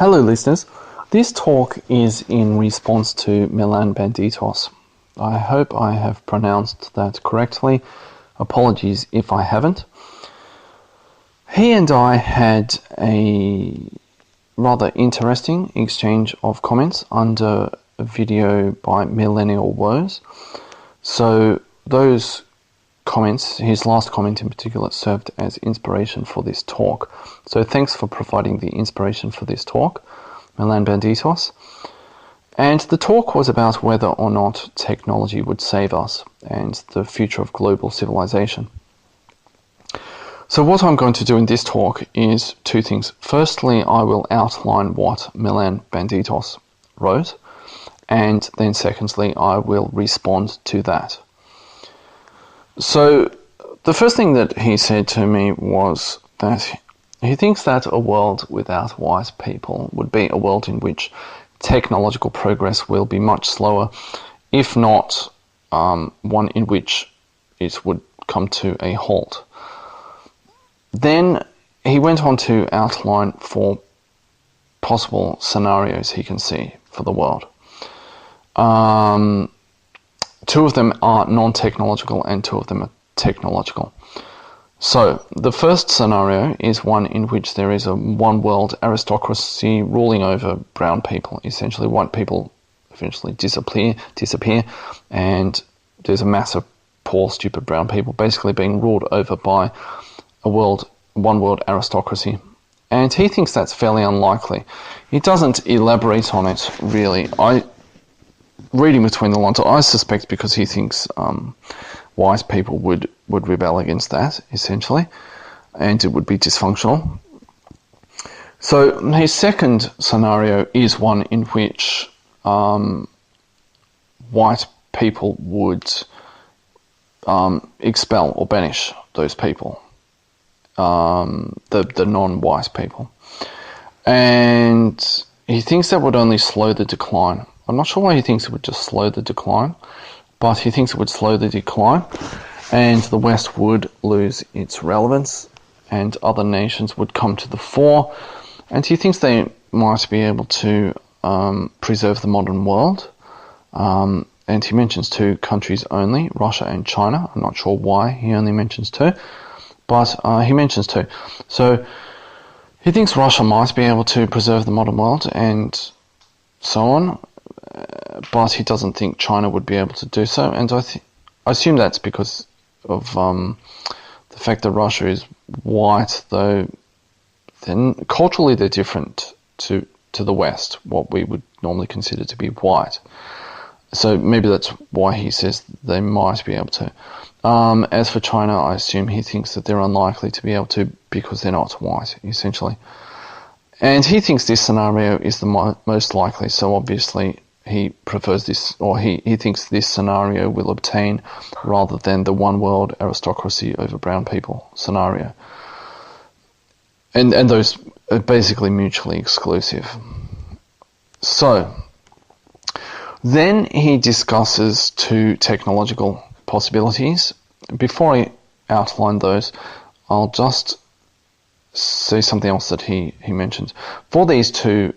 Hello listeners, this talk is in response to MilanBanditos. I hope I have pronounced that correctly. Apologies if I haven't. He and I had a rather interesting exchange of comments under a video by Millennial Woes. So those comments, his last comment in particular, served as inspiration for this talk. So thanks for providing the inspiration for this talk, MilanBanditos. And the talk was about whether or not technology would save us and the future of global civilization. So what I'm going to do in this talk is two things. Firstly, I will outline what MilanBanditos wrote, and then secondly, I will respond to that. So the first thing that he said to me was that he thinks that a world without wise people would be a world in which technological progress will be much slower, if not one in which it would come to a halt. Then he went on to outline four possible scenarios he can see for the world. Two of them are non-technological and two of them are technological. So the first scenario is one in which there is a one world aristocracy ruling over brown people. Essentially, white people eventually disappear, and there's a mass of poor, stupid brown people basically being ruled over by one world aristocracy. And he thinks that's fairly unlikely. He doesn't elaborate on it really. Reading between the lines, I suspect because he thinks wise people would rebel against that, essentially, and it would be dysfunctional. So his second scenario is one in which white people would expel or banish those people, the non-wise people. And he thinks that would only slow the decline. I'm not sure why he thinks it would just slow the decline, but he thinks it would slow the decline and the West would lose its relevance and other nations would come to the fore, and he thinks they might be able to preserve the modern world. And he mentions two countries only, Russia and China. I'm not sure why he only mentions two, but he mentions two. So he thinks Russia might be able to preserve the modern world and so on, but he doesn't think China would be able to do so, and I assume that's because of the fact that Russia is white, though then culturally they're different to the West, what we would normally consider to be white. So maybe that's why he says they might be able to. As for China, I assume he thinks that they're unlikely to be able to because they're not white, essentially. And he thinks this scenario is the most likely, so obviously he prefers this, or he thinks this scenario will obtain rather than the one world aristocracy over brown people scenario. And those are basically mutually exclusive. So then he discusses two technological possibilities. Before I outline those, I'll just say something else that he mentions. For these two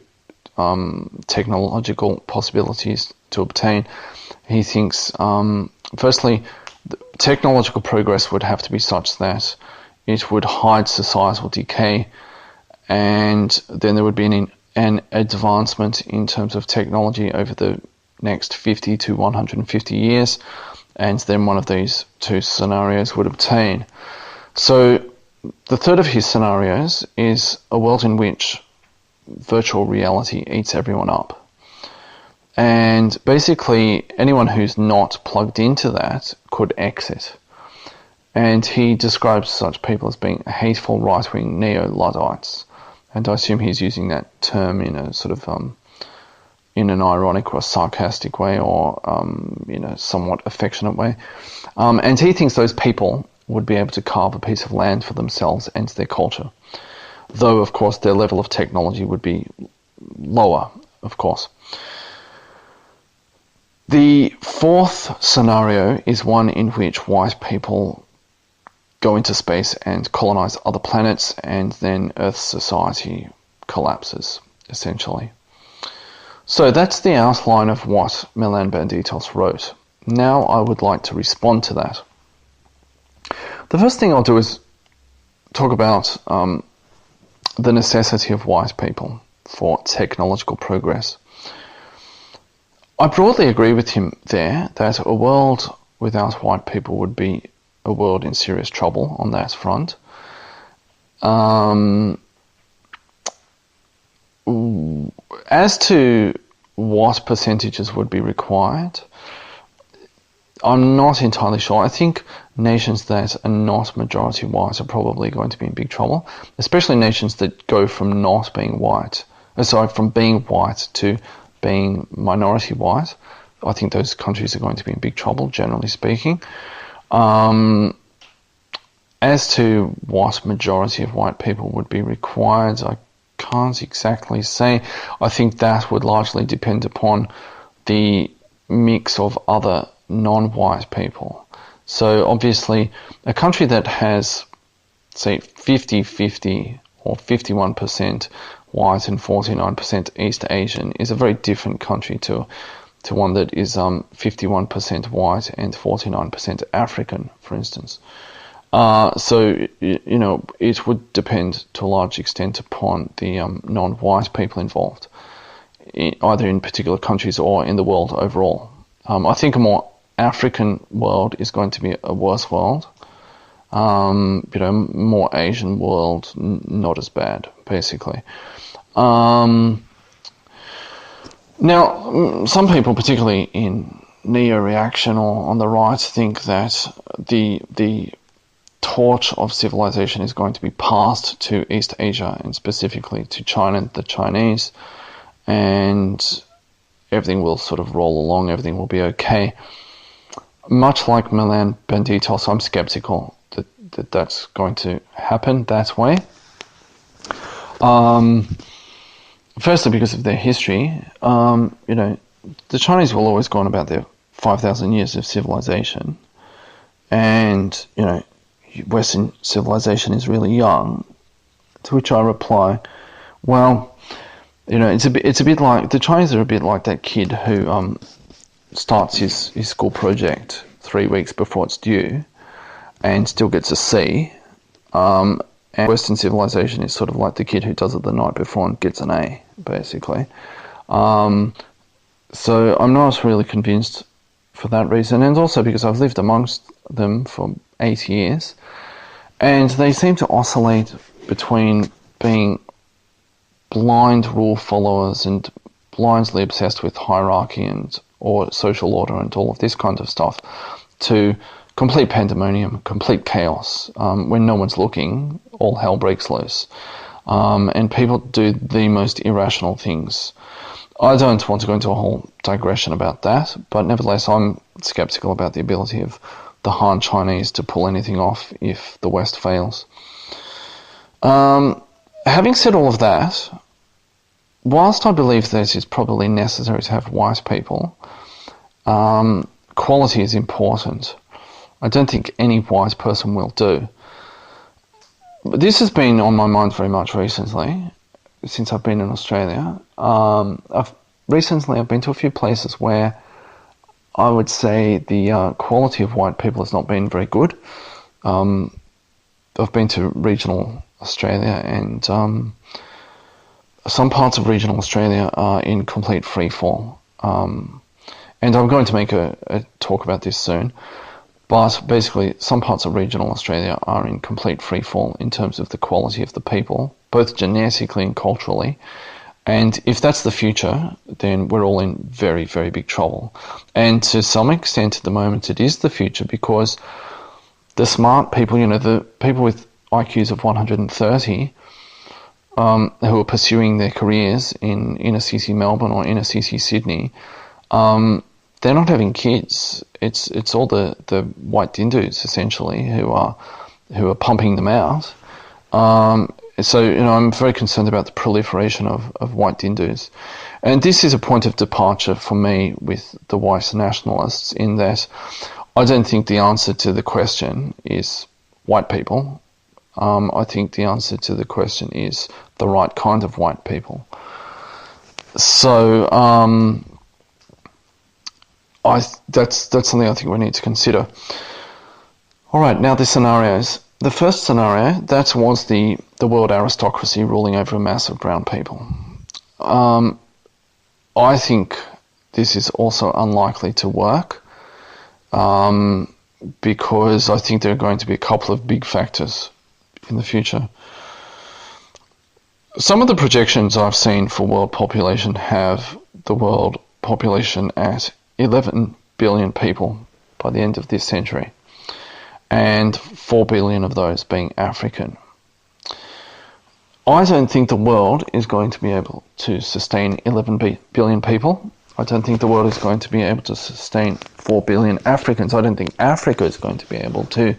technological possibilities to obtain, he thinks, firstly, technological progress would have to be such that it would hide societal decay, and then there would be an advancement in terms of technology over the next 50 to 150 years, and then one of these two scenarios would obtain. So the third of his scenarios is a world in which virtual reality eats everyone up. And basically, anyone who's not plugged into that could exit. And he describes such people as being hateful right-wing neo-Luddites. And I assume he's using that term in a sort of in an ironic or sarcastic way, or in a somewhat affectionate way. And he thinks those people would be able to carve a piece of land for themselves and their culture. Though, of course, their level of technology would be lower, of course. The fourth scenario is one in which white people go into space and colonize other planets, and then Earth's society collapses. essentially. So that's the outline of what MilanBanditos wrote. Now I would like to respond to that. The first thing I'll do is talk about the necessity of white people for technological progress. I broadly agree with him there that a world without white people would be a world in serious trouble on that front. As to what percentages would be required, I'm not entirely sure. I think nations that are not majority white are probably going to be in big trouble, especially nations that go from not being white, from being white to being minority white. I think those countries are going to be in big trouble, generally speaking. As to what majority of white people would be required, I can't exactly say. I think that would largely depend upon the mix of other non-white people. So obviously a country that has, say, 50-50 or 51% white and 49% East Asian is a very different country to one that is 51% white and 49% African, for instance. So, you know, it would depend to a large extent upon the non-white people involved, either in particular countries or in the world overall. I think a more African world is going to be a worse world. You know, more Asian world, not as bad, basically. Now, some people, particularly in neo-reaction or on the right, think that the torch of civilization is going to be passed to East Asia and specifically to China and the Chinese, and everything will sort of roll along, everything will be okay. Much like MilanBanditos, I'm skeptical that that's going to happen that way. Firstly, because of their history. You know, the Chinese will always go on about their 5,000 years of civilization, and, you know, Western civilization is really young. To which I reply, well, you know, it's a bit like the Chinese are a bit like that kid who starts his school project 3 weeks before it's due, and still gets a C. And Western civilization is sort of like the kid who does it the night before and gets an A, basically. So I'm not really convinced for that reason, and also because I've lived amongst them for 8 years, and they seem to oscillate between being blind rule followers and blindly obsessed with hierarchy and or social order and all of this kind of stuff, to complete pandemonium, complete chaos. When no one's looking, all hell breaks loose. And people do the most irrational things. I don't want to go into a whole digression about that, but nevertheless I'm skeptical about the ability of the Han Chinese to pull anything off if the West fails. Having said all of that, whilst I believe that it's probably necessary to have white people, quality is important. I don't think any white person will do. But this has been on my mind very much recently, since I've been in Australia. I've been to a few places where I would say the quality of white people has not been very good. I've been to regional Australia, and some parts of regional Australia are in complete freefall. And I'm going to make a talk about this soon. But basically, some parts of regional Australia are in complete freefall in terms of the quality of the people, both genetically and culturally. And if that's the future, then we're all in very, very big trouble. And to some extent, at the moment, it is the future, because the smart people, you know, the people with IQs of 130, who are pursuing their careers in inner city Melbourne or inner city Sydney, they're not having kids. It's all the white dindus essentially who are pumping them out. So, you know, I'm very concerned about the proliferation of white dindus, and this is a point of departure for me with the white nationalists, in that I don't think the answer to the question is white people. I think the answer to the question is the right kind of white people. So that's something I think we need to consider. All right, now the scenarios. The first scenario, that was the world aristocracy ruling over a mass of brown people. I think this is also unlikely to work because I think there are going to be a couple of big factors in the future. Some of the projections I've seen for world population have the world population at 11 billion people by the end of this century, and 4 billion of those being African. I don't think the world is going to be able to sustain 11 billion people. I don't think the world is going to be able to sustain 4 billion Africans. I don't think Africa is going to be able to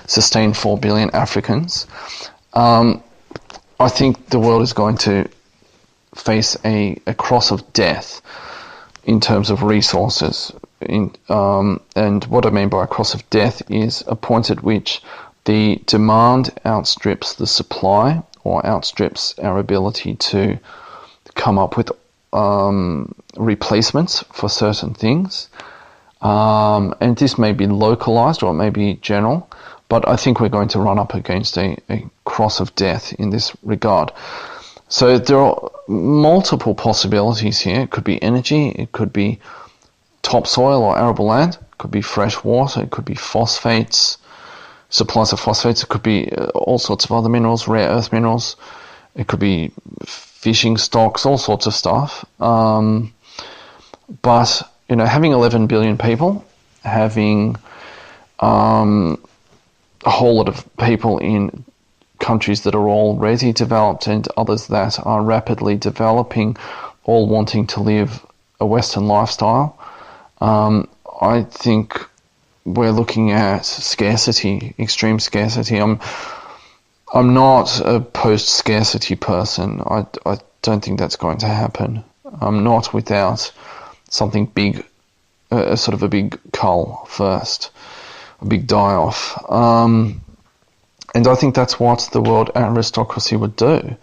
sustain 4 billion Africans. I think the world is going to face a cross of death in terms of resources. And what I mean by a cross of death is a point at which the demand outstrips the supply, or outstrips our ability to come up with replacements for certain things. And this may be localized or it may be general, but I think we're going to run up against a cross of death in this regard. So there are multiple possibilities here. It could be energy, it could be topsoil or arable land, it could be fresh water, it could be phosphates, supplies of phosphates, it could be all sorts of other minerals, rare earth minerals, it could be fishing stocks, all sorts of stuff. But, you know, having 11 billion people, having a whole lot of people in countries that are already developed and others that are rapidly developing, all wanting to live a Western lifestyle, I think we're looking at scarcity, extreme scarcity. I'm not a post-scarcity person. I don't think that's going to happen. Not without something big, sort of a big cull first, a big die-off. And I think that's what the world aristocracy would do.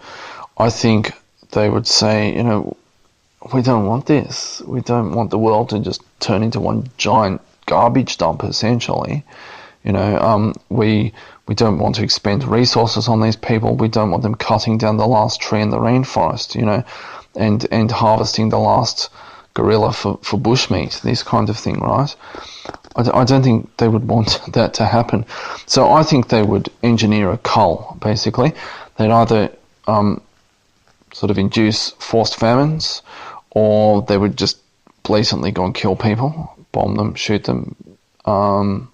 I think they would say, you know, we don't want this. We don't want the world to just turn into one giant garbage dump, essentially. You know, we don't want to expend resources on these people. We don't want them cutting down the last tree in the rainforest, you know, and harvesting the last gorilla for bushmeat, this kind of thing, right? I don't think they would want that to happen. So I think they would engineer a cull, basically. They'd either sort of induce forced famines, or they would just blatantly go and kill people, bomb them, shoot them. And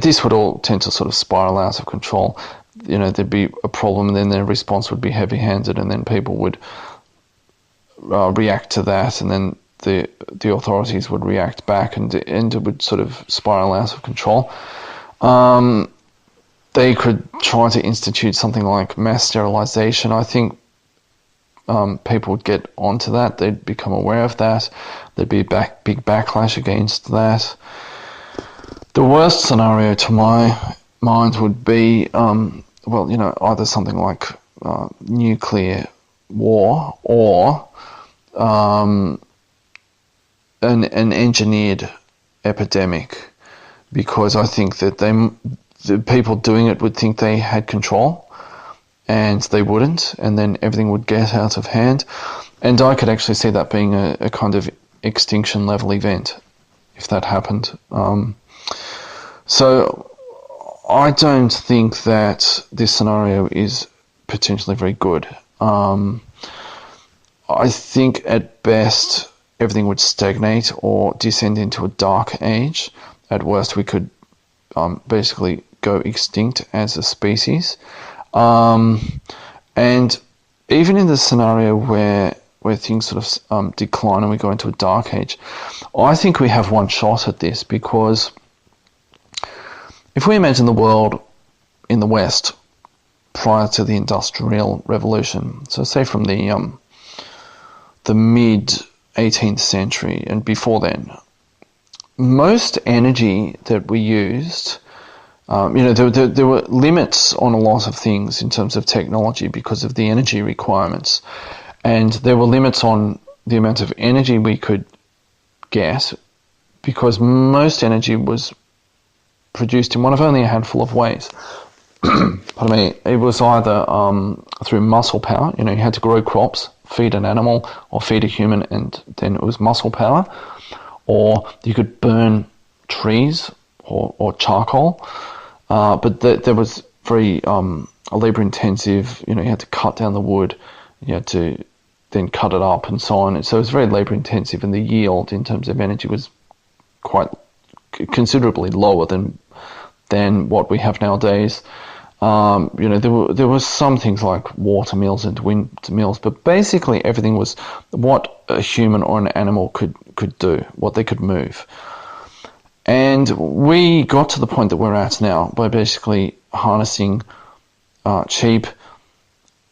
this would all tend to sort of spiral out of control. You know, there'd be a problem, and then their response would be heavy-handed, and then people would react to that, and then the authorities would react back, and it would sort of spiral out of control. They could try to institute something like mass sterilization. I think people would get onto that. They'd become aware of that. There'd be a big backlash against that. The worst scenario, to my mind, would be, well, you know, either something like nuclear war, or an engineered epidemic, because I think that the people doing it would think they had control, and they wouldn't, and then everything would get out of hand. And I could actually see that being a kind of extinction level event if that happened. So I don't think that this scenario is potentially very good. I think at best everything would stagnate or descend into a dark age. At worst, we could basically go extinct as a species. And even in the scenario where things sort of decline and we go into a dark age, I think we have one shot at this, because if we imagine the world in the West prior to the Industrial Revolution, so say from the mid 18th century and before then, most energy that we used, there were limits on a lot of things in terms of technology because of the energy requirements. And there were limits on the amount of energy we could get, because most energy was produced in one of only a handful of ways. Pardon me. It was either through muscle power. You had to grow crops, feed an animal, or feed a human, and then it was muscle power. Or you could burn trees or charcoal. But there was very labour intensive. You had to cut down the wood. You had to then cut it up and so on. So it was very labour intensive, and the yield in terms of energy was quite considerably lower than what we have nowadays. There were some things like water mills and wind mills, but basically everything was what a human or an animal could do, what they could move. And we got to the point that we're at now by basically harnessing cheap,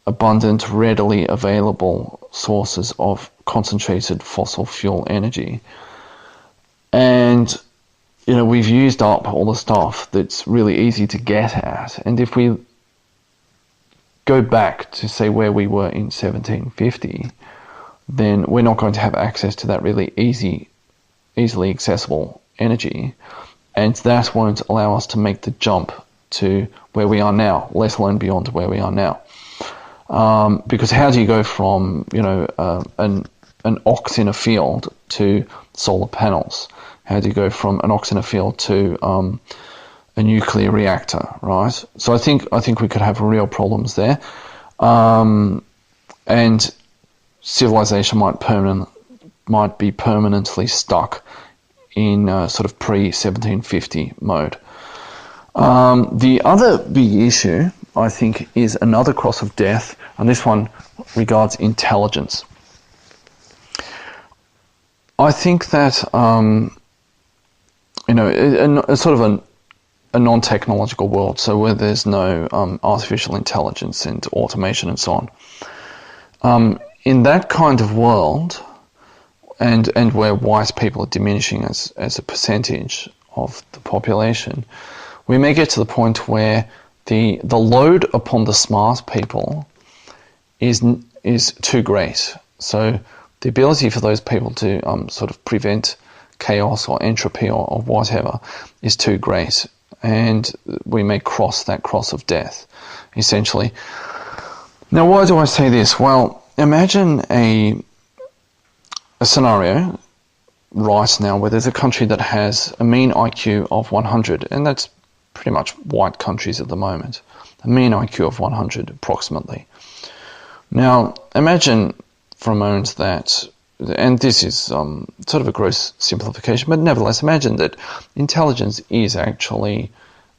abundant, readily available sources of concentrated fossil fuel energy. And we've used up all the stuff that's really easy to get at. And if we go back to, say, where we were in 1750, then we're not going to have access to that really easily accessible energy. And that won't allow us to make the jump to where we are now, let alone beyond where we are now. Because how do you go from, an ox in a field to solar panels? How do you go from an ox in a field to a nuclear reactor, right? So I think we could have real problems there, and civilization might be permanently stuck in sort of pre-1750 mode. The other big issue, I think, is another cross of death, and this one regards intelligence. I think that a sort of a non-technological world, so where there's no artificial intelligence and automation and so on. In that kind of world, and where white people are diminishing as a percentage of the population, we may get to the point where the load upon the smart people is too great. So the ability for those people to sort of prevent chaos or entropy or whatever is too great, and we may cross that cross of death, essentially. Now, why do I say this? Well, imagine a scenario right now where there's a country that has a mean IQ of 100, and that's pretty much white countries at the moment, a mean IQ of 100 approximately. Now, imagine for a moment that, and this is sort of a gross simplification, but nevertheless, imagine that intelligence is actually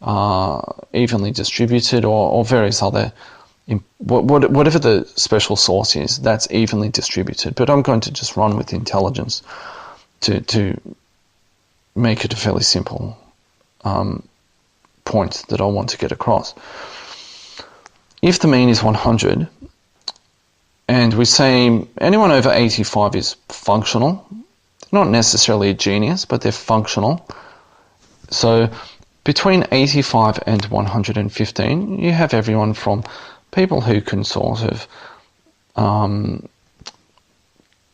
evenly distributed, or various other, whatever the special source is, that's evenly distributed. But I'm going to just run with intelligence to make it a fairly simple point that I want to get across. If the mean is 100, and we say anyone over 85 is functional, not necessarily a genius, but they're functional. So between 85 and 115, you have everyone from people who can sort of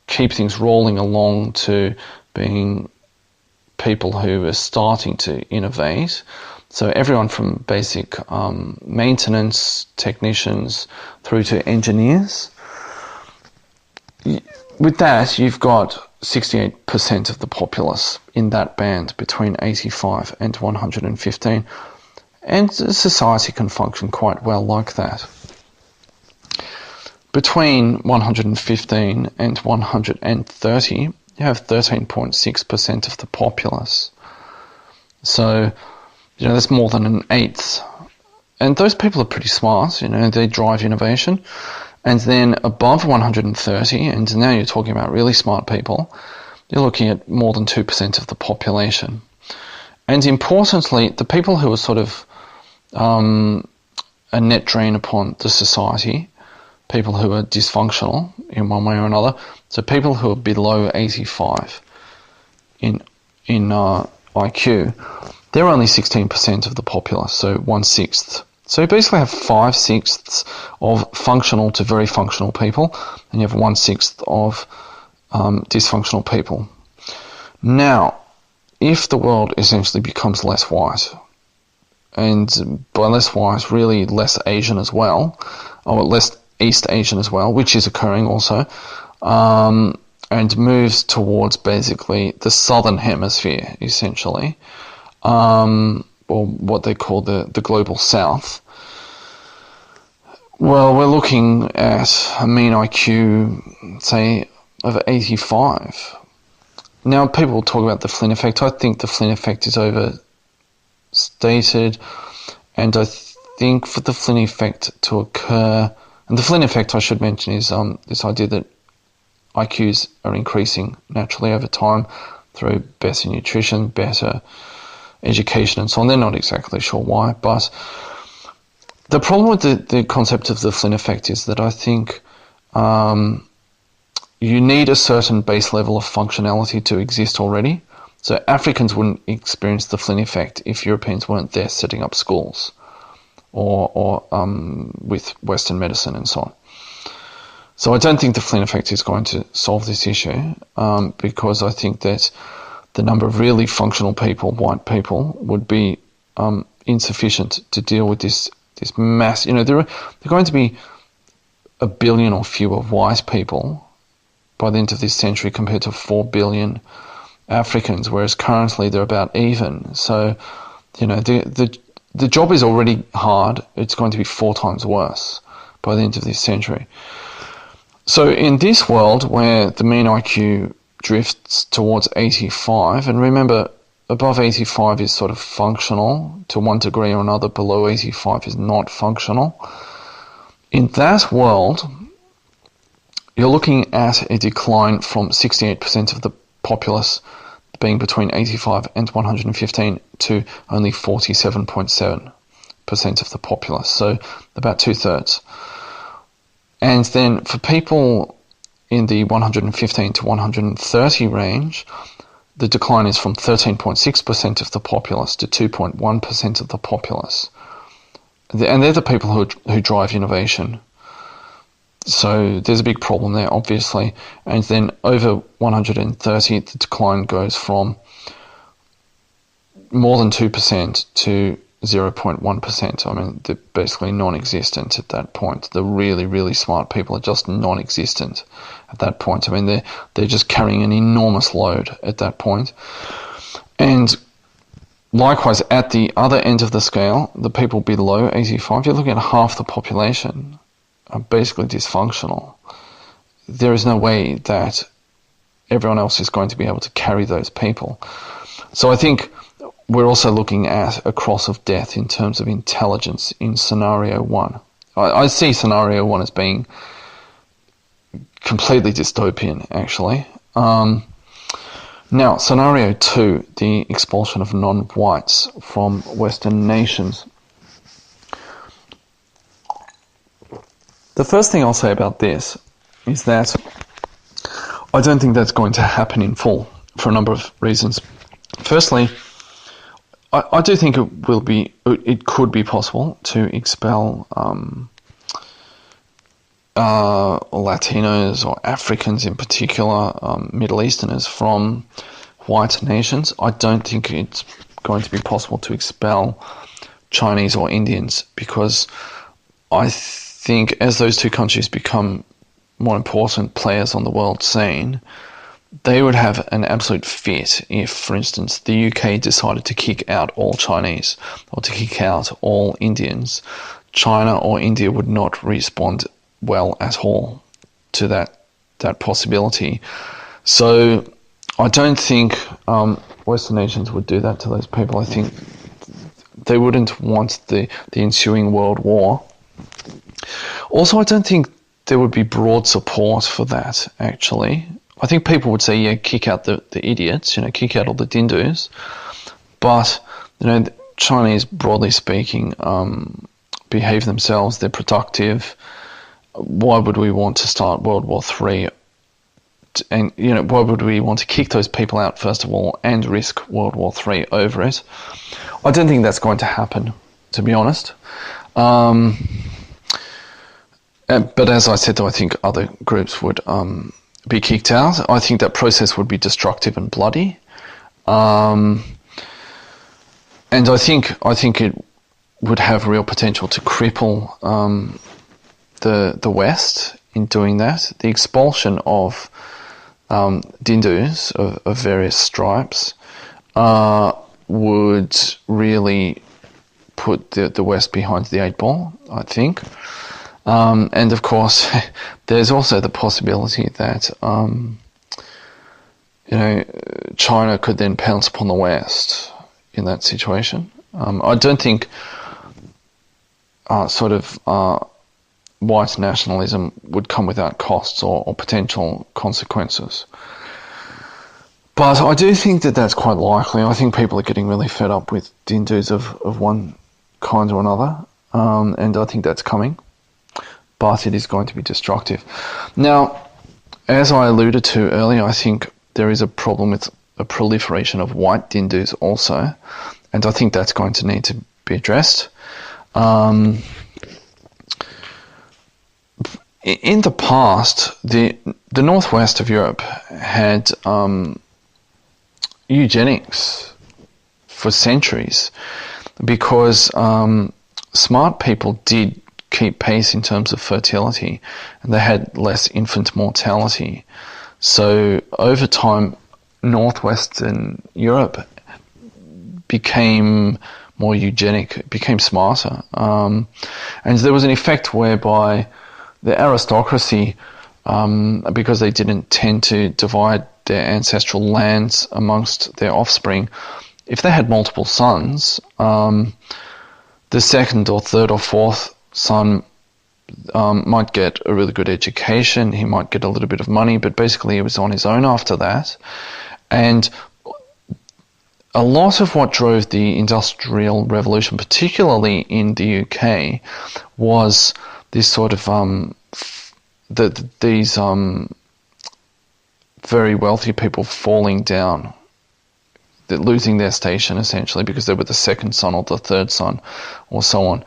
keep things rolling along to being people who are starting to innovate. So everyone from basic maintenance technicians through to engineers. With that, you've got 68% of the populace in that band between 85 and 115. And society can function quite well like that. Between 115 and 130, you have 13.6% of the populace. So, that's more than an eighth. And those people are pretty smart, they drive innovation. And then above 130, and now you're talking about really smart people, you're looking at more than 2% of the population. And importantly, the people who are sort of a net drain upon the society, people who are dysfunctional in one way or another, so people who are below 85 in IQ, they're only 16% of the populace, so 1/6 So you basically have 5/6 of functional to very functional people, and you have 1/6 of dysfunctional people. Now, if the world essentially becomes less white, and by less white, really less Asian as well, or less East Asian as well, which is occurring also, and moves towards basically the southern hemisphere, essentially, or what they call the global south. Well, we're looking at a mean IQ, say, of 85. Now, people talk about the Flynn effect. I think the Flynn effect is overstated, and I think for the Flynn effect to occur, and the Flynn effect, I should mention, is this idea that IQs are increasing naturally over time through better nutrition, better education, and so on. They're not exactly sure why, but the problem with the concept of the Flynn effect is that I think you need a certain base level of functionality to exist already. So Africans wouldn't experience the Flynn effect if Europeans weren't there setting up schools or with Western medicine and so on. So I don't think the Flynn effect is going to solve this issue because I think that the number of really functional people, white people, would be insufficient to deal with this mass. There are going to be 1 billion or fewer white people by the end of this century compared to 4 billion Africans, whereas currently they're about even. So, the job is already hard. It's going to be 4 times worse by the end of this century. So in this world where the mean IQ drifts towards 85, and remember, above 85 is sort of functional to one degree or another, below 85 is not functional. In that world, you're looking at a decline from 68% of the populace being between 85 and 115 to only 47.7% of the populace, so about 2/3. And then for people in the 115 to 130 range, the decline is from 13.6% of the populace to 2.1% of the populace. And they're the people who drive innovation. So there's a big problem there, obviously. And then over 130, the decline goes from more than 2% to 0.1%. I mean, they're basically non-existent at that point. The really, really smart people are just non-existent at that point. I mean, they're just carrying an enormous load at that point. And likewise, at the other end of the scale, the people below 85, you're looking at half the population are basically dysfunctional. There is no way that everyone else is going to be able to carry those people. So I think we're also looking at a cross of death in terms of intelligence in scenario 1. I see scenario 1 as being completely dystopian, actually. Now, scenario 2, the expulsion of non-whites from Western nations. The first thing I'll say about this is that I don't think that's going to happen in full for a number of reasons. Firstly, I do think it could be possible to expel Latinos or Africans in particular, Middle Easterners from white nations. I don't think it's going to be possible to expel Chinese or Indians, because I think as those two countries become more important players on the world scene, they would have an absolute fit if, for instance, the UK decided to kick out all Chinese or to kick out all Indians. China or India would not respond well at all to that possibility. So I don't think Western nations would do that to those people. I think they wouldn't want the ensuing world war. Also, I don't think there would be broad support for that, actually. I think people would say, yeah, kick out the idiots, kick out all the Hindus. But, the Chinese, broadly speaking, behave themselves. They're productive. Why would we want to start World War III? And, why would we want to kick those people out, first of all, and risk World War III over it? I don't think that's going to happen, to be honest. But as I said, though, I think other groups would be kicked out. I think that process would be destructive and bloody. And I think it would have real potential to cripple the West in doing that. The expulsion of Hindus of various stripes would really put the West behind the eight ball, I think. And of course, there's also the possibility that China could then pounce upon the West in that situation. I don't think white nationalism would come without costs or potential consequences. But I do think that that's quite likely. I think people are getting really fed up with Hindus of one kind or another, and I think that's coming. But it is going to be destructive. Now, as I alluded to earlier, I think there is a problem with a proliferation of white Hindus also, and I think that's going to need to be addressed. In the past, the northwest of Europe had eugenics for centuries because smart people did keep pace in terms of fertility, and they had less infant mortality. So over time, northwestern Europe became more eugenic, became smarter. And there was an effect whereby the aristocracy, because they didn't tend to divide their ancestral lands amongst their offspring, if they had multiple sons, the second or third or fourth son might get a really good education, he might get a little bit of money, but basically he was on his own after that. And a lot of what drove the Industrial Revolution, particularly in the UK, was this sort of these very wealthy people falling down, losing their station essentially because they were the second son or the third son or so on.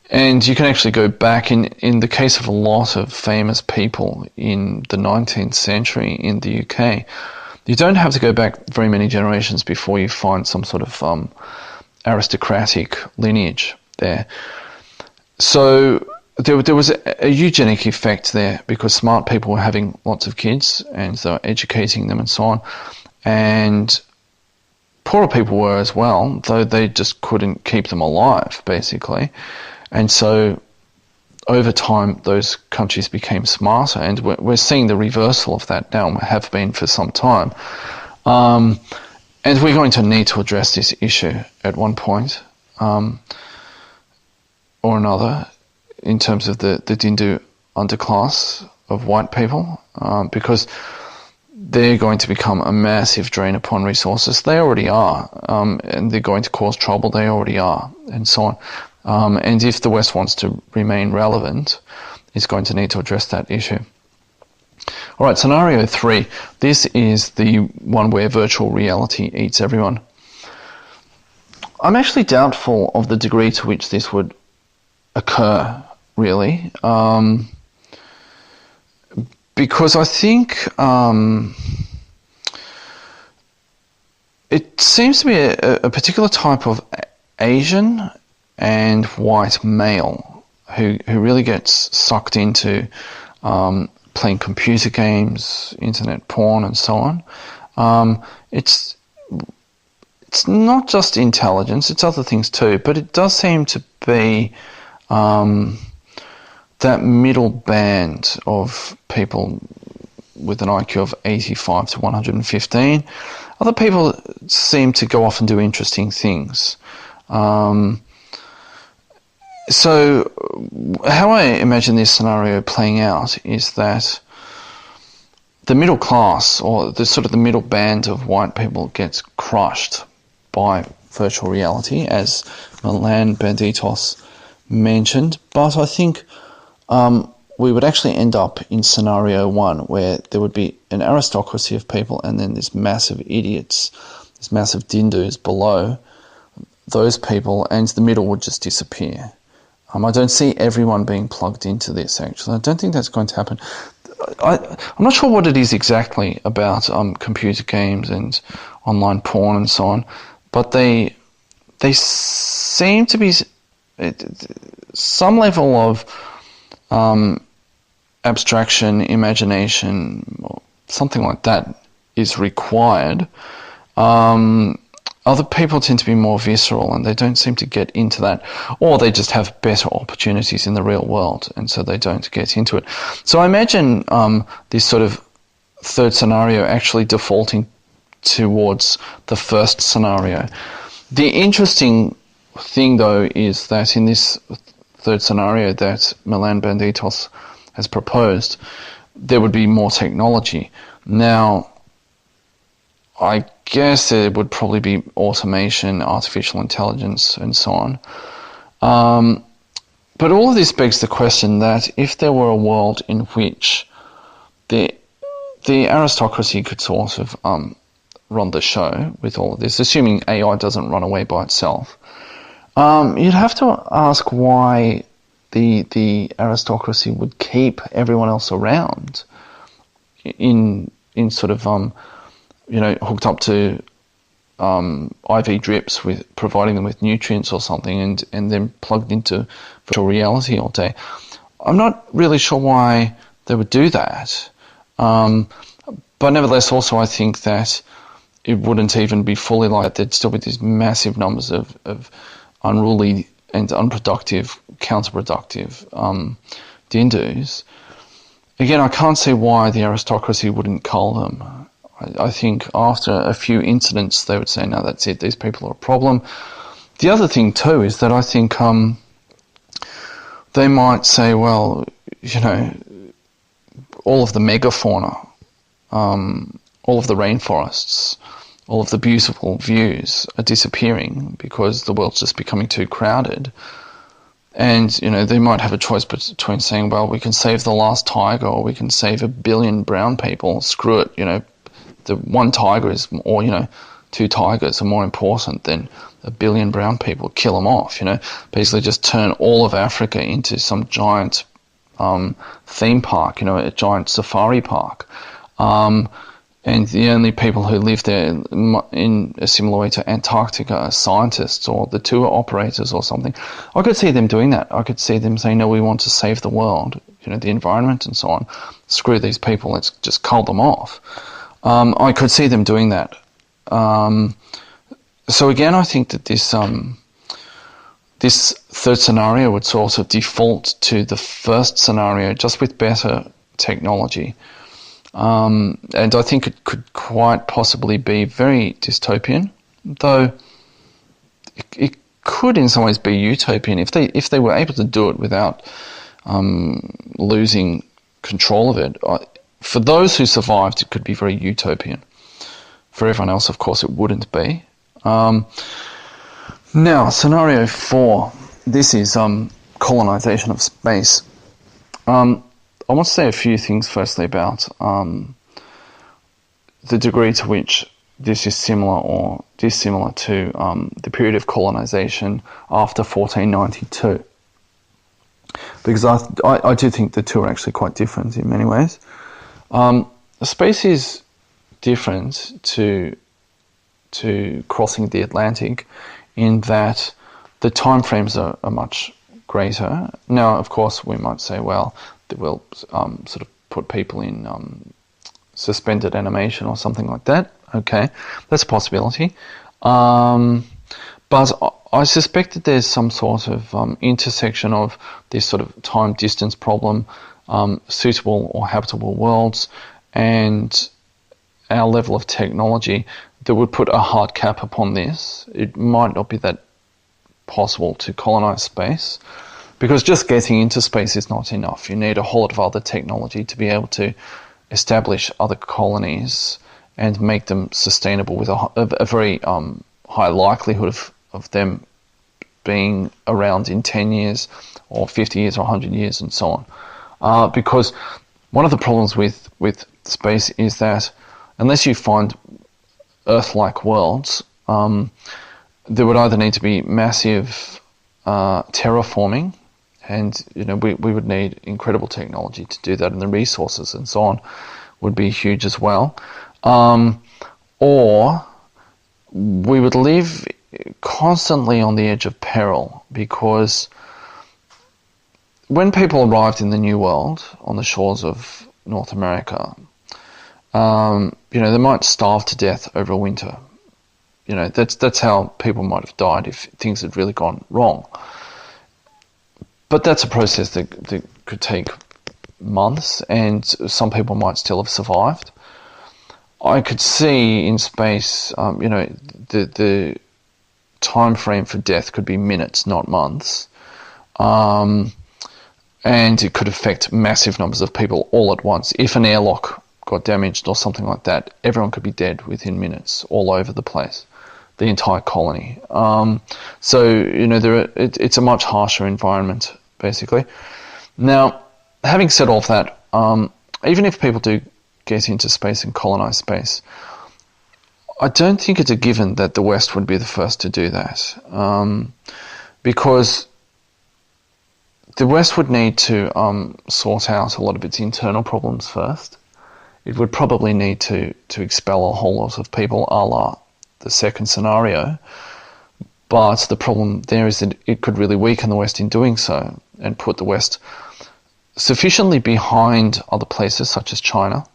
And you can actually go back in the case of a lot of famous people in the 19th century in the UK, you don't have to go back very many generations before you find some sort of aristocratic lineage there. So there was a eugenic effect there because smart people were having lots of kids and they were educating them and so on. And poorer people were as well, though they just couldn't keep them alive, basically. And so over time, those countries became smarter, and we're seeing the reversal of that now, and we have been for some time. And we're going to need to address this issue at one point or another in terms of the Hindu underclass of white people, because they're going to become a massive drain upon resources. They already are, and they're going to cause trouble. They already are, and so on. And if the West wants to remain relevant, it's going to need to address that issue. All right, scenario 3. This is the one where virtual reality eats everyone. I'm actually doubtful of the degree to which this would occur, really, because I think it seems to be a particular type of Asian and white male who really gets sucked into playing computer games, internet porn, and so on. It's not just intelligence; it's other things too. But it does seem to be that middle band of people with an IQ of 85 to 115. Other people seem to go off and do interesting things. So how I imagine this scenario playing out is that the middle class, or the sort of the middle band of white people, gets crushed by virtual reality, as MilanBanditos mentioned. But I think we would actually end up in scenario 1, where there would be an aristocracy of people and then this massive idiots, this massive Hindus below those people, and the middle would just disappear. I don't see everyone being plugged into this, actually. I don't think that's going to happen. I'm not sure what it is exactly about computer games and online porn and so on, but they seem to be some level of abstraction, imagination, or something like that is required. Other people tend to be more visceral and they don't seem to get into that, or they just have better opportunities in the real world and so they don't get into it. So I imagine this sort of third scenario actually defaulting towards the first scenario. The interesting thing, though, is that in this third scenario that MilanBanditos has proposed, there would be more technology. Now, I guess there would probably be automation, artificial intelligence, and so on. But all of this begs the question that if there were a world in which the aristocracy could sort of run the show with all of this, assuming AI doesn't run away by itself, you'd have to ask why the aristocracy would keep everyone else around in sort of hooked up to IV drips, with providing them with nutrients or something, and then plugged into virtual reality all day. I'm not really sure why they would do that, but nevertheless, also I think that it wouldn't even be fully like that. There'd still be these massive numbers of unruly and unproductive, counterproductive dindos. Again, I can't see why the aristocracy wouldn't cull them. I think after a few incidents, they would say, no, that's it, these people are a problem. The other thing, too, is that I think they might say, well, all of the megafauna, all of the rainforests, all of the beautiful views are disappearing because the world's just becoming too crowded. And, they might have a choice between saying, well, we can save the last tiger or we can save 1 billion brown people. Screw it, the one tiger is, or, 2 tigers are more important than 1 billion brown people. Kill them off, basically just turn all of Africa into some giant theme park, a giant safari park. And the only people who live there in a similar way to Antarctica are scientists or the tour operators or something. I could see them doing that. I could see them saying, no, we want to save the world, the environment and so on. Screw these people, let's just cull them off. I could see them doing that. So again, I think that this third scenario would sort of default to the first scenario, just with better technology. And I think it could quite possibly be very dystopian, though it could in some ways be utopian if they were able to do it without losing control of it. For those who survived, it could be very utopian. For everyone else, of course, it wouldn't be. Now, scenario 4. This is colonization of space. I want to say a few things firstly about the degree to which this is similar or dissimilar to the period of colonization after 1492. Because I do think the two are actually quite different in many ways. Space is different to crossing the Atlantic in that the time frames are much greater. Now, of course, we might say, well, that will sort of put people in suspended animation or something like that. Okay, that's a possibility. But I suspect that there's some sort of intersection of this sort of time-distance problem, suitable or habitable worlds, and our level of technology that would put a hard cap upon this. It might not be that possible to colonize space, because just getting into space is not enough. You need a whole lot of other technology to be able to establish other colonies and make them sustainable with a very high likelihood of them being around in 10 years or 50 years or 100 years and so on. Because one of the problems with space is that unless you find Earth-like worlds, there would either need to be massive terraforming and we would need incredible technology to do that, and the resources and so on would be huge as well. Or we would live constantly on the edge of peril, because when people arrived in the New World on the shores of North America, they might starve to death over a winter. That's how people might have died if things had really gone wrong. But that's a process that could take months, and some people might still have survived. I could see in space, the time frame for death could be minutes, not months. And it could affect massive numbers of people all at once. If an airlock got damaged or something like that, everyone could be dead within minutes all over the place, the entire colony. It's a much harsher environment, basically. Now, having said all of that, even if people do get into space and colonize space, I don't think it's a given that the West would be the first to do that, because the West would need to sort out a lot of its internal problems first. It would probably need to expel a whole lot of people, a la the second scenario. But the problem there is that it could really weaken the West in doing so, and put the West sufficiently behind other places such as China,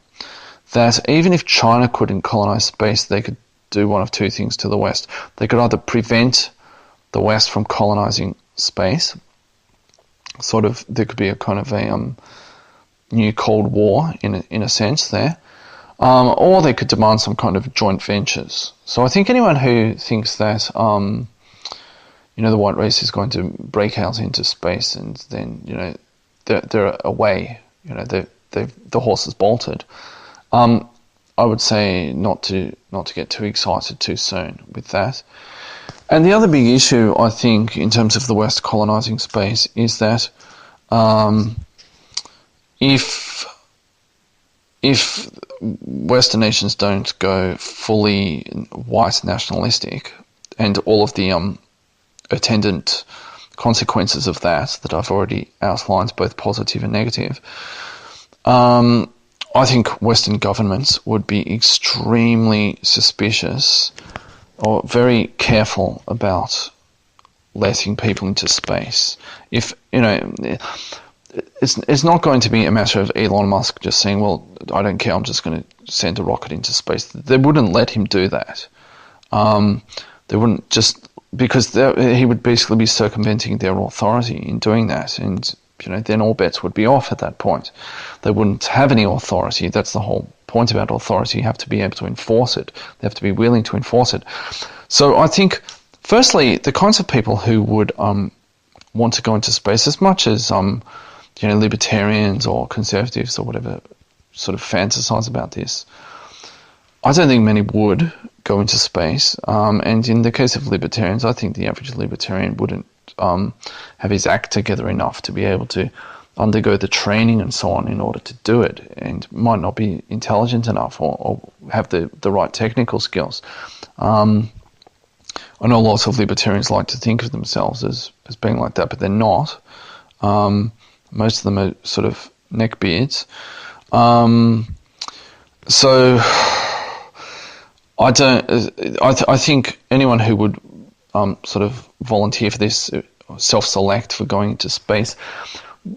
that even if China couldn't colonize space, they could do one of two things to the West. They could either prevent the West from colonizing space, there could be a kind of a new Cold War in a sense there, or they could demand some kind of joint ventures. So I think anyone who thinks that the white race is going to break out into space and then they're away, the horse is bolted, I would say not to get too excited too soon with that. And the other big issue, I think, in terms of the West colonizing space is that if Western nations don't go fully white nationalistic, and all of the attendant consequences of that I've already outlined, both positive and negative, I think Western governments would be extremely suspicious or very careful about letting people into space. If it's not going to be a matter of Elon Musk just saying, well, I don't care, I'm just going to send a rocket into space. They wouldn't let him do that. They wouldn't, just because he would basically be circumventing their authority in doing that, and then all bets would be off at that point. They wouldn't have any authority. That's the whole point about authority. You have to be able to enforce it. They have to be willing to enforce it. So I think, firstly, the kinds of people who would want to go into space, as much as libertarians or conservatives or whatever sort of fantasize about this, I don't think many would go into space. And in the case of libertarians, I think the average libertarian wouldn't have his act together enough to be able to undergo the training and so on in order to do it, and might not be intelligent enough or have the right technical skills. I know lots of libertarians like to think of themselves as being like that, but they're not. Most of them are sort of neckbeards. So I think anyone who would sort of volunteer for this, self-select for going into space,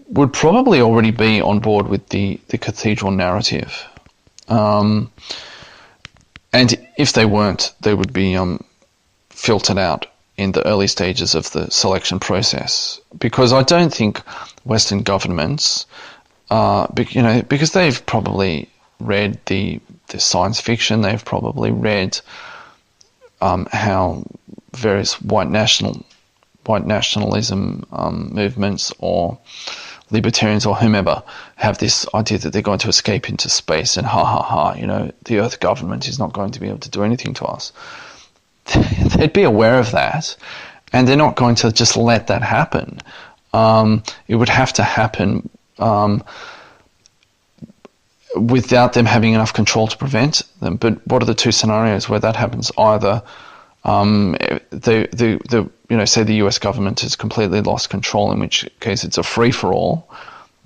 would probably already be on board with the cathedral narrative. And if they weren't, they would be filtered out in the early stages of the selection process. Because I don't think Western governments, because they've probably read the science fiction, they've probably read how various white nationalism movements or libertarians or whomever have this idea that they're going to escape into space and the Earth government is not going to be able to do anything to us. They'd be aware of that, and they're not going to just let that happen. It would have to happen without them having enough control to prevent them. But what are the two scenarios where that happens? Either Say the US government has completely lost control, in which case it's a free-for-all.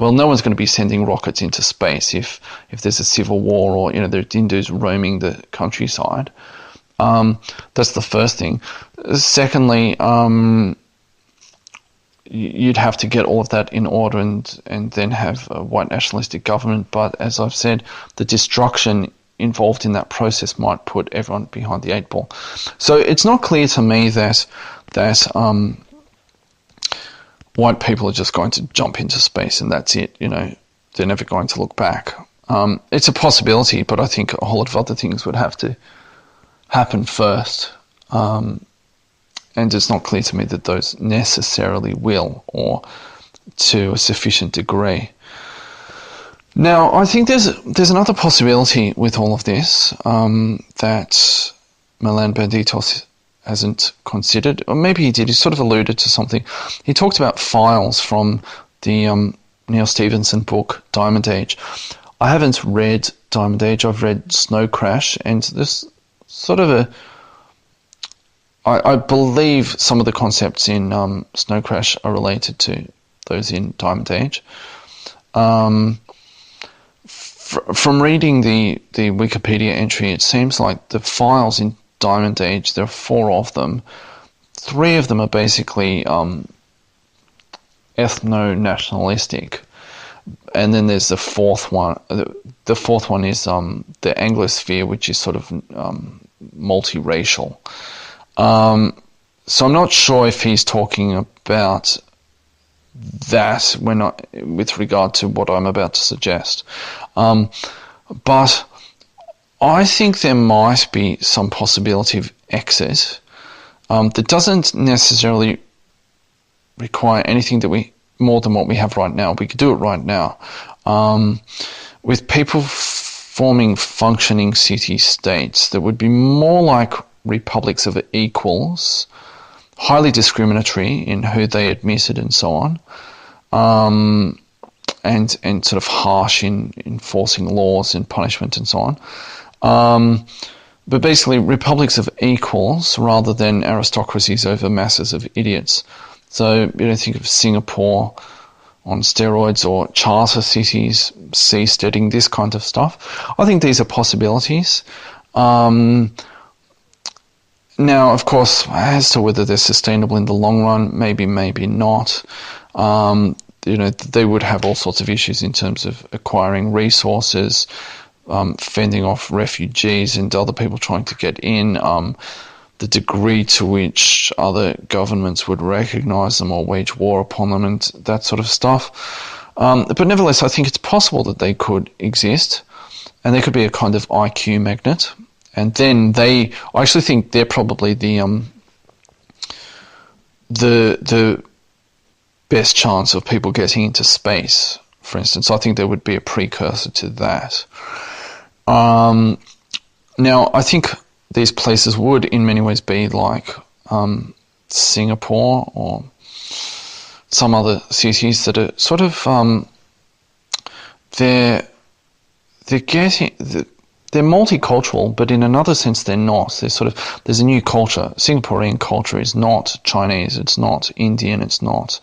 Well, no one's going to be sending rockets into space if there's a civil war or, there are Hindus roaming the countryside. That's the first thing. Secondly, you'd have to get all of that in order and then have a white nationalistic government. But as I've said, the destruction involved in that process might put everyone behind the eight ball. So it's not clear to me that white people are just going to jump into space and that's it. They're never going to look back. It's a possibility, but I think a whole lot of other things would have to happen first. And it's not clear to me that those necessarily will, or to a sufficient degree. Now, I think there's another possibility with all of this that MilanBanditos hasn't considered, or maybe he did. He sort of alluded to something. He talked about files from the Neil Stephenson book Diamond Age. I haven't read Diamond Age. I've read Snow Crash, and there's sort of I believe some of the concepts in Snow Crash are related to those in Diamond Age. From reading the Wikipedia entry, it seems like the files in Diamond Age, there are 4 of them. 3 of them are basically ethno-nationalistic. And then there's the 4th one. The 4th one is the Anglosphere, which is sort of multiracial. So I'm not sure if he's talking about that with regard to what I'm about to suggest. But I think there might be some possibility of exit that doesn't necessarily require anything more than what we have right now. We could do it right now. With people forming functioning city-states that would be more like republics of equals, highly discriminatory in who they admitted and so on, and sort of harsh in enforcing laws and punishment and so on. But basically republics of equals rather than aristocracies over masses of idiots. So think of Singapore on steroids, or charter cities, seasteading, this kind of stuff. I think these are possibilities. Now, of course, as to whether they're sustainable in the long run, maybe not. They would have all sorts of issues in terms of acquiring resources, fending off refugees and other people trying to get in, the degree to which other governments would recognise them or wage war upon them and that sort of stuff. But nevertheless, I think it's possible that they could exist, and they could be a kind of IQ magnet. And then I actually think they're probably the best chance of people getting into space, for instance. I think there would be a precursor to that. Now, I think these places would in many ways be like Singapore or some other cities that are sort of they're multicultural, but in another sense they're not. There's a new culture. Singaporean culture is not Chinese, it's not Indian, it's not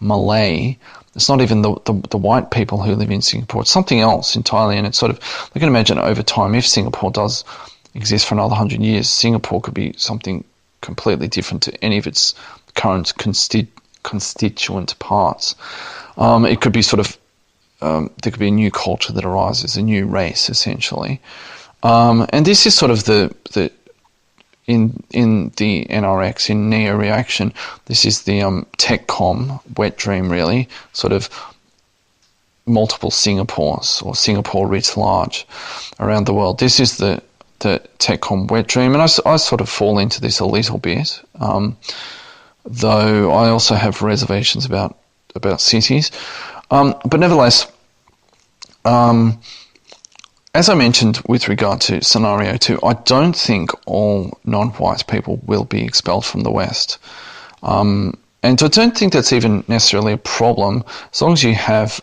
Malay. It's not even the white people who live in Singapore. It's something else entirely, and it's sort of, I can imagine over time, if Singapore does exist for another 100 years, Singapore could be something completely different to any of its current constituent parts. It could be sort of, there could be a new culture that arises, a new race, essentially. And this is sort of in the NRX, in Neo Reaction, this is the TechCom wet dream, really, sort of multiple Singapores, or Singapore writ large around the world. This is the TechCom wet dream, and I sort of fall into this a little bit, though I also have reservations about cities. But nevertheless, as I mentioned with regard to scenario 2, I don't think all non-white people will be expelled from the West. And I don't think that's even necessarily a problem, as long as you have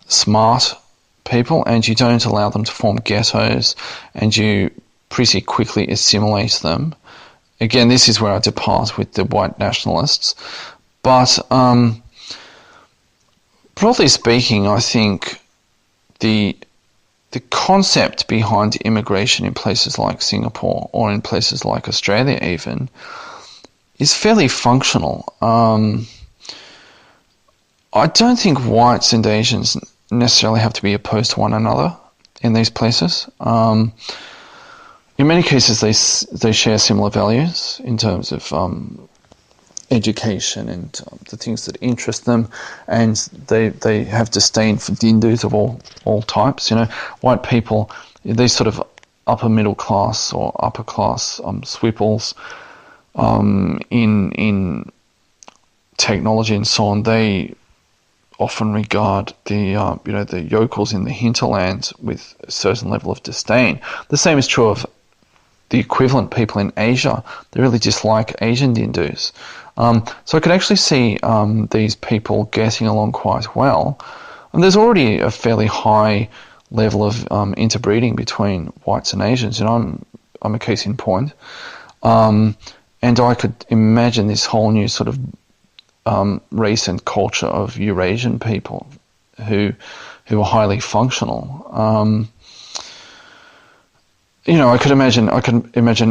smart people and you don't allow them to form ghettos and you pretty quickly assimilate them again, this is where I depart with the white nationalists. But broadly speaking, I think the concept behind immigration in places like Singapore or in places like Australia even is fairly functional. I don't think whites and Asians necessarily have to be opposed to one another in these places. In many cases, they share similar values in terms of education and the things that interest them, and they have disdain for Hindus of all types. You know, white people, these sort of upper middle class or upper class swipples in technology and so on, they often regard the yokels in the hinterland with a certain level of disdain. The same is true of the equivalent people in Asia. They really dislike Asian Hindus. So I could actually see these people getting along quite well. And there's already a fairly high level of interbreeding between whites and Asians. You know, I'm a case in point. And I could imagine this whole new sort of race and culture of Eurasian people who are highly functional. You know, I could imagine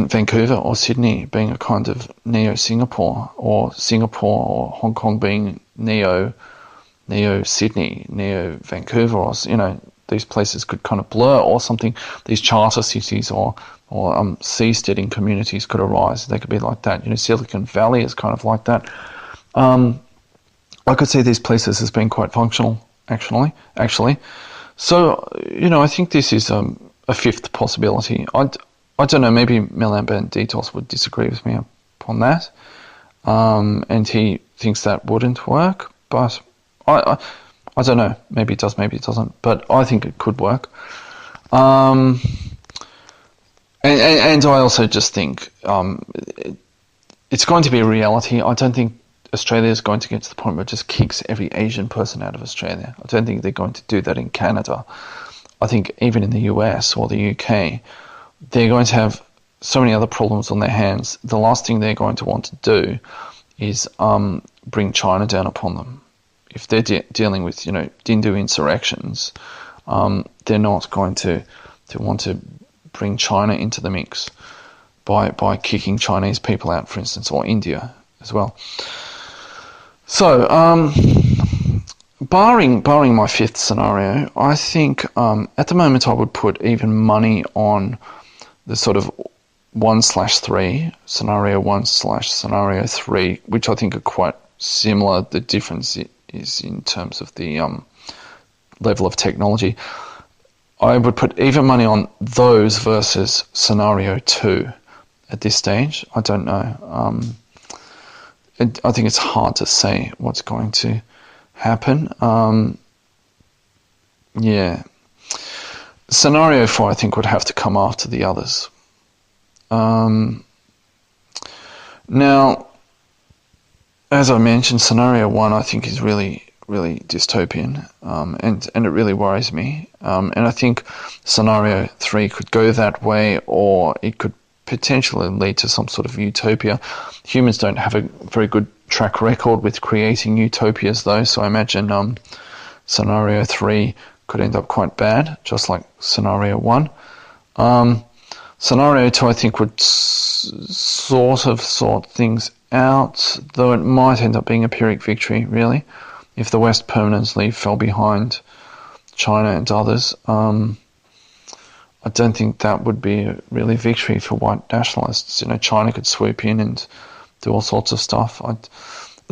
Vancouver or Sydney being a kind of neo-Singapore, or Singapore or Hong Kong being neo-Sydney, neo-Vancouver, or, you know, these places could kind of blur, or something. These charter cities or seasteading communities could arise. They could be like that. You know, Silicon Valley is kind of like that. I could see these places as being quite functional, actually. So, you know, I think this is a fifth possibility. I don't know, maybe MilanBanditos would disagree with me upon that, and he thinks that wouldn't work, but I don't know, maybe it does, maybe it doesn't, but I think it could work. And I also just think it's going to be a reality. I don't think Australia is going to get to the point where it just kicks every Asian person out of Australia. I don't think they're going to do that in Canada. I think even in the US or the UK, they're going to have so many other problems on their hands. The last thing they're going to want to do is bring China down upon them. If they're dealing with, you know, Hindu insurrections, they're not going to want to bring China into the mix by kicking Chinese people out, for instance, or India as well. So, barring my fifth scenario, I think at the moment I would put even money on the sort of 1/3, scenario 1/scenario 3, which I think are quite similar. The difference is in terms of the level of technology. I would put even money on those versus scenario 2 at this stage. I don't know. I think it's hard to say what's going to happen. Scenario 4, I think, would have to come after the others. Now, as I mentioned, scenario 1, I think, is really, really dystopian, and it really worries me. And I think scenario 3 could go that way, or it could potentially lead to some sort of utopia. Humans don't have a very good track record with creating utopias, though, so I imagine scenario 3 could end up quite bad, just like scenario 1. Scenario 2, I think, would sort of sort things out, though it might end up being a Pyrrhic victory, really, if the West permanently fell behind China and others. I don't think that would be a really victory for white nationalists. You know, China could swoop in and do all sorts of stuff. I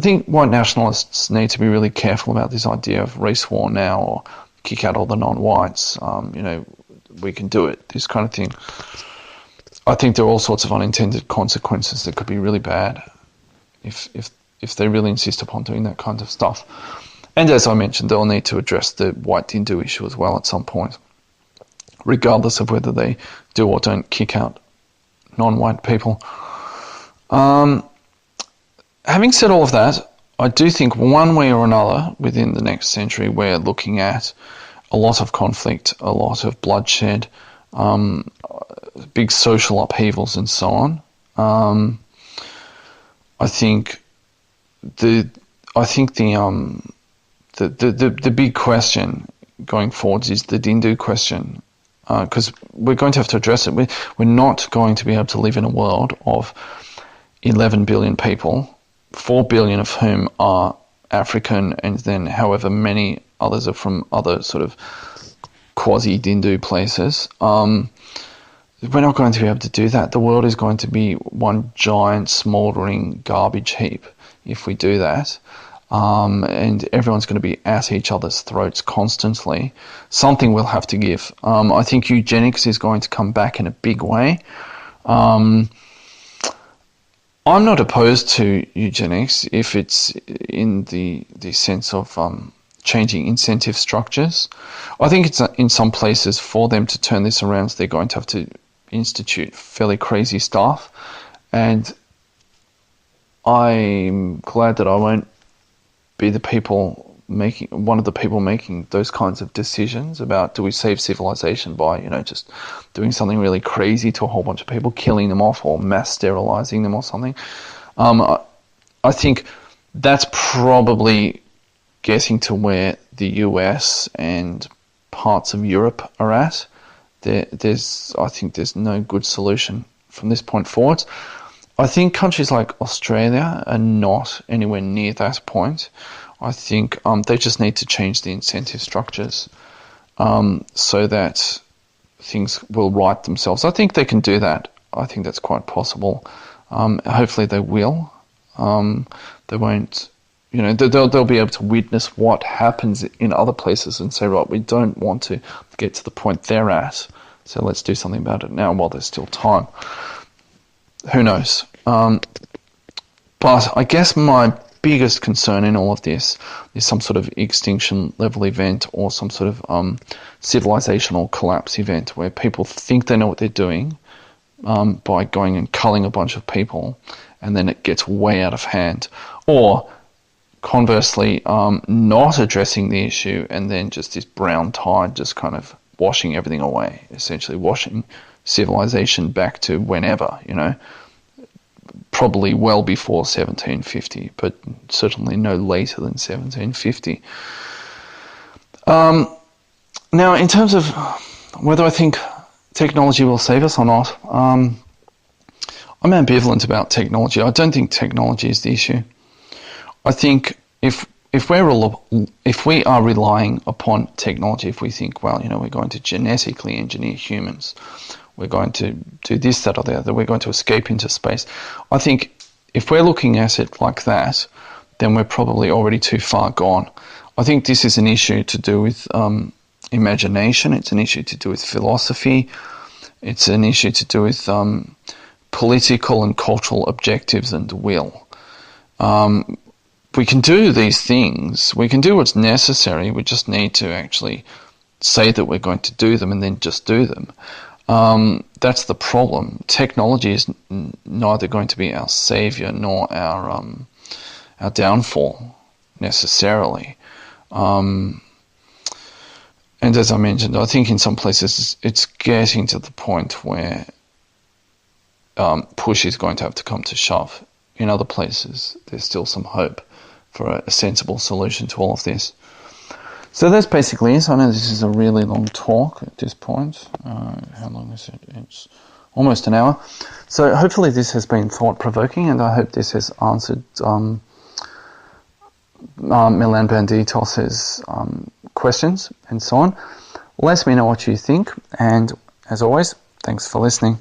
think white nationalists need to be really careful about this idea of race war now, or kick out all the non-whites. You know, we can do it, this kind of thing. I think there are all sorts of unintended consequences that could be really bad if they really insist upon doing that kind of stuff. And as I mentioned, they'll need to address the white Hindu issue as well at some point, regardless of whether they do or don't kick out non-white people. Having said all of that, I do think one way or another within the next century we're looking at a lot of conflict, a lot of bloodshed, big social upheavals and so on. I think the big question going forwards is the Dindu question, because we're going to have to address it. We're not going to be able to live in a world of 11 billion people, 4 billion of whom are African, and then however many others are from other sort of quasi-Dindu places. We're not going to be able to do that. The world is going to be one giant smouldering garbage heap if we do that. And everyone's going to be at each other's throats constantly. Something will have to give. I think eugenics is going to come back in a big way. I'm not opposed to eugenics if it's in the sense of changing incentive structures. I think it's in some places for them to turn this around, so they're going to have to institute fairly crazy stuff. And I'm glad that I won't be one of the people making those kinds of decisions about, do we save civilization by, just doing something really crazy to a whole bunch of people, killing them off or mass sterilizing them or something. I think that's probably getting to where the US and parts of Europe are at. I think there's no good solution from this point forward. I think countries like Australia are not anywhere near that point. I think they just need to change the incentive structures so that things will right themselves. I think they can do that. I think that's quite possible. Hopefully they will. They won't, they'll be able to witness what happens in other places and say, right, we don't want to get to the point they're at, so let's do something about it now while there's still time. Who knows? But I guess my biggest concern in all of this is some sort of extinction level event or some sort of civilizational collapse event where people think they know what they're doing by going and culling a bunch of people, and then it gets way out of hand. Or conversely, not addressing the issue, and then just this brown tide just kind of washing everything away, essentially washing civilization back to whenever, probably well before 1750, but certainly no later than 1750. Now, in terms of whether I think technology will save us or not, I'm ambivalent about technology. I don't think technology is the issue. I think if we are relying upon technology, if we think, well, we're going to genetically engineer humans, we're going to do this, that, or the other, we're going to escape into space. I think if we're looking at it like that, then we're probably already too far gone. I think this is an issue to do with imagination. It's an issue to do with philosophy. It's an issue to do with political and cultural objectives and will. We can do these things. We can do what's necessary. We just need to actually say that we're going to do them and then just do them. That's the problem. Technology is neither going to be our savior nor our downfall necessarily. And as I mentioned, I think in some places it's getting to the point where push is going to have to come to shove. In other places, there's still some hope for a sensible solution to all of this. So that's basically it. I know this is a really long talk at this point. How long is it? It's almost an hour. So hopefully this has been thought-provoking, and I hope this has answered MilanBanditos' questions and so on. Let me know what you think, and as always, thanks for listening.